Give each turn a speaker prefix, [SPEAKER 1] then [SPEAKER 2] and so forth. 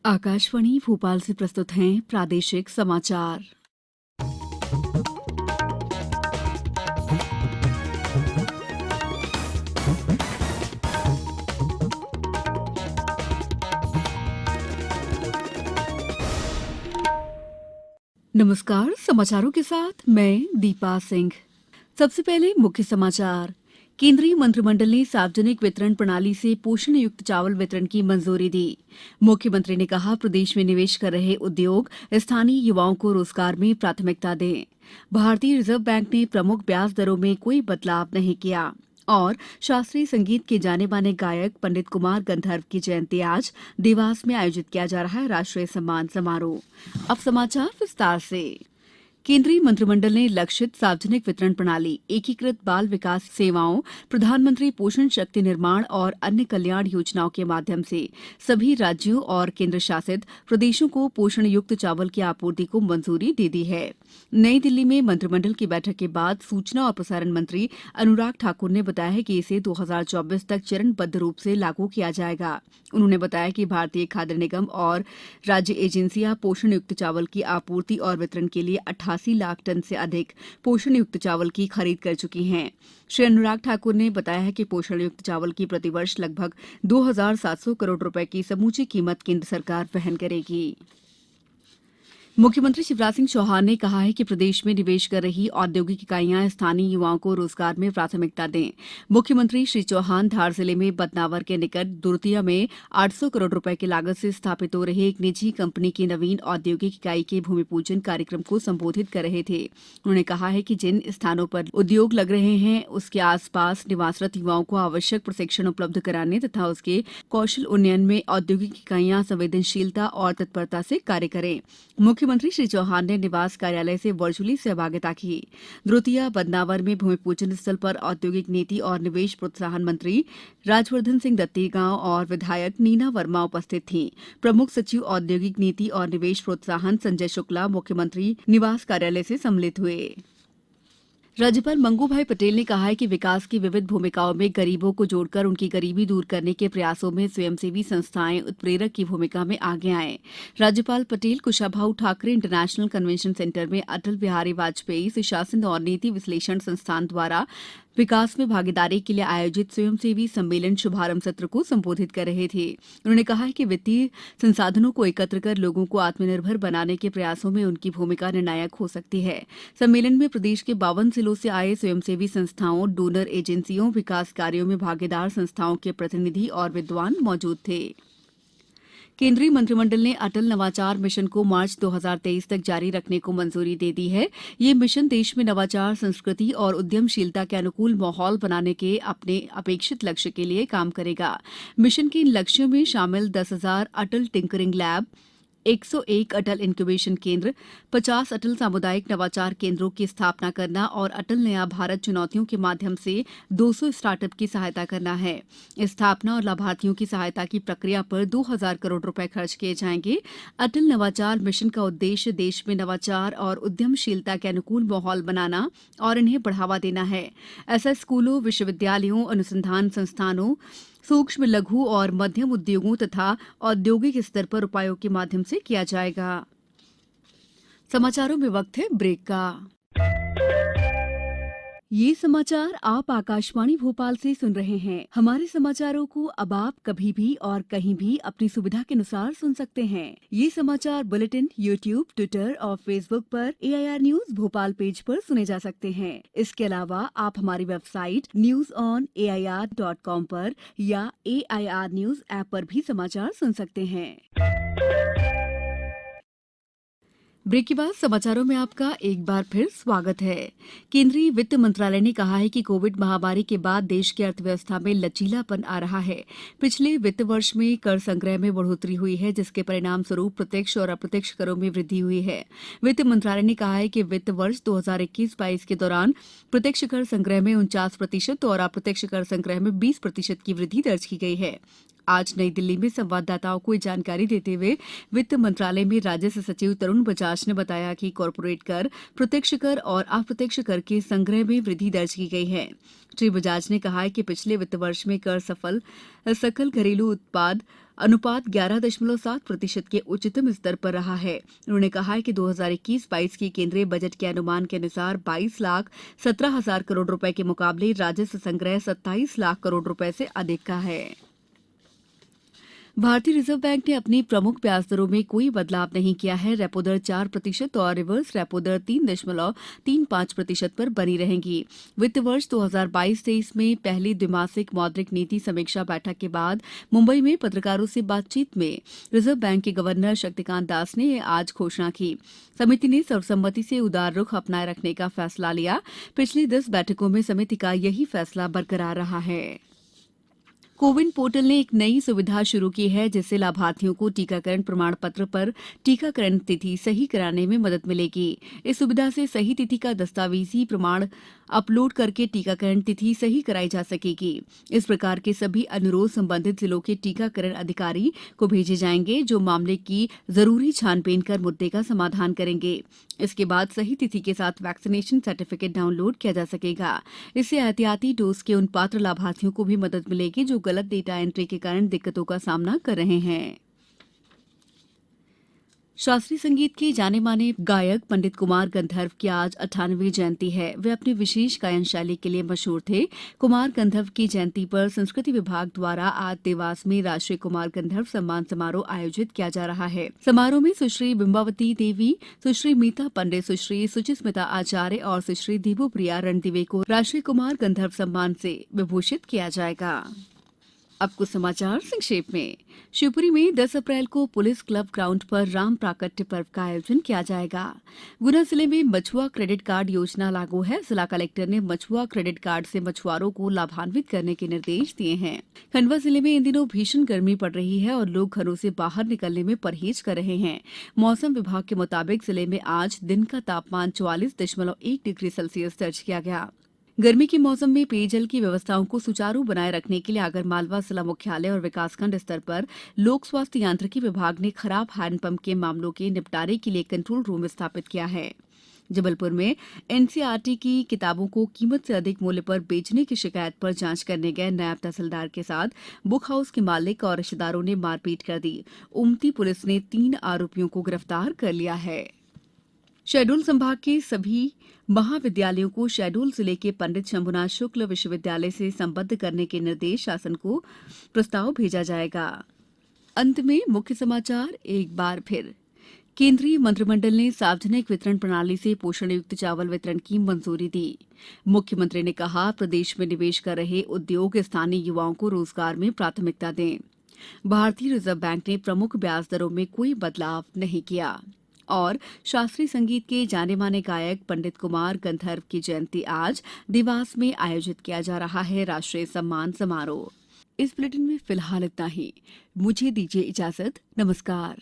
[SPEAKER 1] आकाशवाणी भोपाल से प्रस्तुत हैं प्रादेशिक समाचार। नमस्कार, समाचारों के साथ मैं दीपा सिंह। सबसे पहले मुख्य समाचार। केंद्रीय मंत्रिमंडल ने सार्वजनिक वितरण प्रणाली से पोषण युक्त चावल वितरण की मंजूरी दी। मुख्यमंत्री ने कहा, प्रदेश में निवेश कर रहे उद्योग स्थानीय युवाओं को रोजगार में प्राथमिकता दें। भारतीय रिजर्व बैंक ने प्रमुख ब्याज दरों में कोई बदलाव नहीं किया। और शास्त्रीय संगीत के जाने माने गायक पंडित कुमार गंधर्व की जयंती आज देवास में आयोजित किया जा रहा है राष्ट्रीय सम्मान समारोह। अब समाचार विस्तार से। केंद्रीय मंत्रिमंडल ने लक्षित सार्वजनिक वितरण प्रणाली, एकीकृत बाल विकास सेवाओं, प्रधानमंत्री पोषण शक्ति निर्माण और अन्य कल्याण योजनाओं के माध्यम से सभी राज्यों और केंद्र शासित प्रदेशों को पोषण युक्त चावल की आपूर्ति को मंजूरी दे दी है। नई दिल्ली में मंत्रिमंडल की बैठक के बाद सूचना और प्रसारण मंत्री अनुराग ठाकुर ने बताया कि इसे 2024 तक चरणबद्ध रूप से लागू किया जाएगा। उन्होंने बताया कि भारतीय खाद्य निगम और राज्य एजेंसियां पोषण युक्त चावल की आपूर्ति और वितरण के लिए 88 लाख टन से अधिक पोषण युक्त चावल की खरीद कर चुकी हैं। श्री अनुराग ठाकुर ने बताया कि पोषण युक्त चावल की प्रतिवर्ष लगभग 2,700 करोड़ रुपए की समूची कीमत केंद्र सरकार वहन करेगी। मुख्यमंत्री शिवराज सिंह चौहान ने कहा है कि प्रदेश में निवेश कर रही औद्योगिक इकाइयां स्थानीय युवाओं को रोजगार में प्राथमिकता दें। मुख्यमंत्री श्री चौहान धार जिले में बदनावर के निकट दुर्तिया में 800 करोड़ रुपए की लागत से स्थापित हो रही एक निजी कंपनी की नवीन औद्योगिक इकाई के भूमि पूजन कार्यक्रम को संबोधित कर रहे थे। उन्होंने कहा है कि जिन स्थानों पर उद्योग लग रहे हैं उसके आसपास निवासरत युवाओं को आवश्यक प्रशिक्षण उपलब्ध कराने तथा उसके कौशल उन्नयन में औद्योगिक इकाइयां संवेदनशीलता और तत्परता से कार्य करें। मुख्यमंत्री श्री चौहान ने निवास कार्यालय से वर्चुअली सहभागिता की। द्वितीय बदनावर में भूमि पूजन स्थल पर औद्योगिक नीति और निवेश प्रोत्साहन मंत्री राजवर्धन सिंह दत्तीगांव और विधायक नीना वर्मा उपस्थित थीं। प्रमुख सचिव औद्योगिक नीति और निवेश प्रोत्साहन संजय शुक्ला मुख्यमंत्री निवास कार्यालय से सम्मिलित हुए। राज्यपाल मंगू भाई पटेल ने कहा है कि विकास की विविध भूमिकाओं में गरीबों को जोड़कर उनकी गरीबी दूर करने के प्रयासों में स्वयंसेवी संस्थाएं उत्प्रेरक की भूमिका में आगे आएं। राज्यपाल Patel Kushabhau Thackeray international convention centre में अटल बिहारी वाजपेयी सुशासन और नीति विश्लेषण संस्थान द्वारा विकास में भागीदारी के लिए आयोजित स्वयंसेवी सम्मेलन शुभारंभ सत्र को संबोधित कर रहे थे। उन्होंने कहा है कि वित्तीय संसाधनों को एकत्र कर लोगों को आत्मनिर्भर बनाने के प्रयासों में उनकी भूमिका निर्णायक हो सकती है। सम्मेलन में प्रदेश के 52 जिलों से आए स्वयंसेवी संस्थाओं, डोनर एजेंसियों, विकास कार्यों में भागीदार संस्थाओं के प्रतिनिधि और विद्वान मौजूद थे। केंद्रीय मंत्रिमंडल ने अटल नवाचार मिशन को मार्च 2023 तक जारी रखने को मंजूरी दे दी है। ये मिशन देश में नवाचार, संस्कृति और उद्यमशीलता के अनुकूल माहौल बनाने के अपने अपेक्षित लक्ष्य के लिए काम करेगा। मिशन के इन लक्ष्यों में शामिल 10,000 अटल टिंकरिंग लैब, 101 अटल इंक्यूबेशन केंद्र, 50 अटल सामुदायिक नवाचार केंद्रों की स्थापना करना और अटल नया भारत चुनौतियों के माध्यम से 200 स्टार्टअप की सहायता करना है। स्थापना और लाभार्थियों की सहायता की प्रक्रिया पर 2,000 करोड़ रुपए खर्च किए जाएंगे। अटल नवाचार मिशन का उद्देश्य देश में नवाचार और उद्यमशीलता के अनुकूल माहौल बनाना और इन्हें बढ़ावा देना है। ऐसा स्कूलों, विश्वविद्यालयों, अनुसंधान संस्थानों, सूक्ष्म, लघु और मध्यम उद्योगों तथा औद्योगिक स्तर पर उपायों के माध्यम से किया जाएगा। समाचारों में वक्त है ब्रेक का। ये समाचार आप आकाशवाणी भोपाल से सुन रहे हैं। हमारे समाचारों को अब आप कभी भी और कहीं भी अपनी सुविधा के अनुसार सुन सकते हैं। ये समाचार बुलेटिन यूट्यूब, ट्विटर और फेसबुक पर AIR न्यूज भोपाल पेज पर सुने जा सकते हैं। इसके अलावा आप हमारी वेबसाइट newsonair.com पर या AIR न्यूज ऐप पर भी समाचार सुन सकते हैं। ब्रेक के बाद समाचारों में आपका एक बार फिर स्वागत है। केंद्रीय वित्त मंत्रालय ने कहा है कि कोविड महामारी के बाद देश की अर्थव्यवस्था में लचीलापन आ रहा है। पिछले वित्त वर्ष में कर संग्रह में बढ़ोतरी हुई है, जिसके परिणाम स्वरूप प्रत्यक्ष और अप्रत्यक्ष करों में वृद्धि हुई है। वित्त मंत्रालय ने कहा है कि वित्त वर्ष 2021-22 के दौरान प्रत्यक्ष कर संग्रह में 49% और अप्रत्यक्ष कर संग्रह में 20% की वृद्धि दर्ज की गई है। आज नई दिल्ली में संवाददाताओं को ये जानकारी देते हुए वित्त मंत्रालय में राजस्व सचिव तरुण बजाज ने बताया कि कॉरपोरेट कर, प्रत्यक्ष कर और अप्रत्यक्ष कर के संग्रह में वृद्धि दर्ज की गई है। श्री बजाज ने कहा कि पिछले वित्त वर्ष में कर सकल घरेलू उत्पाद अनुपात 11.7% के उच्चतम स्तर पर रहा है। उन्होंने कहा कि 2021-22 के केंद्रीय बजट के अनुमान के अनुसार 22,17,000 करोड़ रुपए के मुकाबले राजस्व संग्रह 27 लाख करोड़ रुपए से अधिक का है। भारतीय रिजर्व बैंक ने अपनी प्रमुख ब्याज दरों में कोई बदलाव नहीं किया है। रेपो दर 4% और रिवर्स रेपो दर 3.35% पर बनी रहेंगी। वित्त वर्ष 2022-23 में पहली द्विमासिक मौद्रिक नीति समीक्षा बैठक के बाद मुंबई में पत्रकारों से बातचीत में रिजर्व बैंक के गवर्नर शक्तिकांत दास ने आज घोषणा की। समिति ने सर्वसम्मति से उदार रुख अपनाए रखने का फैसला लिया। पिछली 10 बैठकों में समिति का यही फैसला बरकरार रहा है। कोविन पोर्टल ने एक नई सुविधा शुरू की है जिससे लाभार्थियों को टीकाकरण प्रमाण पत्र पर टीकाकरण तिथि सही कराने में मदद मिलेगी। इस सुविधा से सही तिथि का दस्तावेजी प्रमाण अपलोड करके टीकाकरण तिथि सही कराई जा सकेगी। इस प्रकार के सभी अनुरोध संबंधित जिलों के टीकाकरण अधिकारी को भेजे जाएंगे जो मामले की जरूरी छानबीन कर मुद्दे का समाधान करेंगे। इसके बाद सही तिथि के साथ वैक्सीनेशन सर्टिफिकेट डाउनलोड किया जा सकेगा। इससे एहतियाती डोज के उन पात्र लाभार्थियों को भी मदद मिलेगी जो गलत डेटा एंट्री के कारण दिक्कतों का सामना कर रहे हैं। शास्त्रीय संगीत के जाने माने गायक पंडित कुमार गंधर्व की आज 98वीं जयंती है। वे अपनी विशेष गायन शैली के लिए मशहूर थे। कुमार गंधर्व की जयंती पर संस्कृति विभाग द्वारा आज देवास में राष्ट्रीय कुमार गंधर्व सम्मान समारोह आयोजित किया जा रहा है। समारोह में सुश्री बिंबावती देवी, सुश्री मीता पंडित, सुश्री सुचिस्मिता आचार्य और सुश्री दीपोप्रिया रणदिवे को राष्ट्रीय कुमार गंधर्व सम्मान से विभूषित किया जाएगा। अब कुछ समाचार संक्षेप में। शिवपुरी में 10 अप्रैल को पुलिस क्लब ग्राउंड पर राम प्राकट्य पर्व का आयोजन किया जाएगा। गुना जिले में मछुआ क्रेडिट कार्ड योजना लागू है। जिला कलेक्टर ने मछुआ क्रेडिट कार्ड से मछुआरों को लाभान्वित करने के निर्देश दिए हैं। खंडवा जिले में इन दिनों भीषण गर्मी पड़ रही है और लोग घरों से बाहर निकलने में परहेज कर रहे हैं। मौसम विभाग के मुताबिक जिले में आज दिन का तापमान 44.1 डिग्री सेल्सियस दर्ज किया गया। गर्मी के मौसम में पेयजल की व्यवस्थाओं को सुचारू बनाए रखने के लिए आगरमालवा जिला मुख्यालय और विकासखंड स्तर पर लोक स्वास्थ्य यांत्रिकी विभाग ने खराब हैंडपंप के मामलों के निपटारे के लिए कंट्रोल रूम स्थापित किया है। जबलपुर में एनसीईआरटी की किताबों को कीमत से अधिक मूल्य पर बेचने की शिकायत पर जांच करने गए नायब तहसीलदार के साथ बुक हाउस के मालिक और रिश्तेदारों ने मारपीट कर दी। उमती पुलिस ने 3 आरोपियों को गिरफ्तार कर लिया है। शहडोल संभाग के सभी महाविद्यालयों को शहडोल जिले के पंडित शंभुनाथ शुक्ल विश्वविद्यालय से संबद्ध करने के निर्देश शासन को प्रस्ताव भेजा जाएगा। अंत में मुख्य समाचार एक बार फिर। केंद्रीय मंत्रिमंडल ने सार्वजनिक वितरण प्रणाली से पोषण युक्त चावल वितरण की मंजूरी दी। मुख्यमंत्री ने कहा, प्रदेश में निवेश कर रहे उद्योग स्थानीय युवाओं को रोजगार में प्राथमिकता दें। भारतीय रिजर्व बैंक ने प्रमुख ब्याज दरों में कोई बदलाव नहीं किया। और शास्त्रीय संगीत के जाने माने गायक पंडित कुमार गंधर्व की जयंती आज देवास में आयोजित किया जा रहा है राष्ट्रीय सम्मान समारोह। इस बुलेटिन में फिलहाल इतना ही। मुझे दीजिए इजाजत। नमस्कार।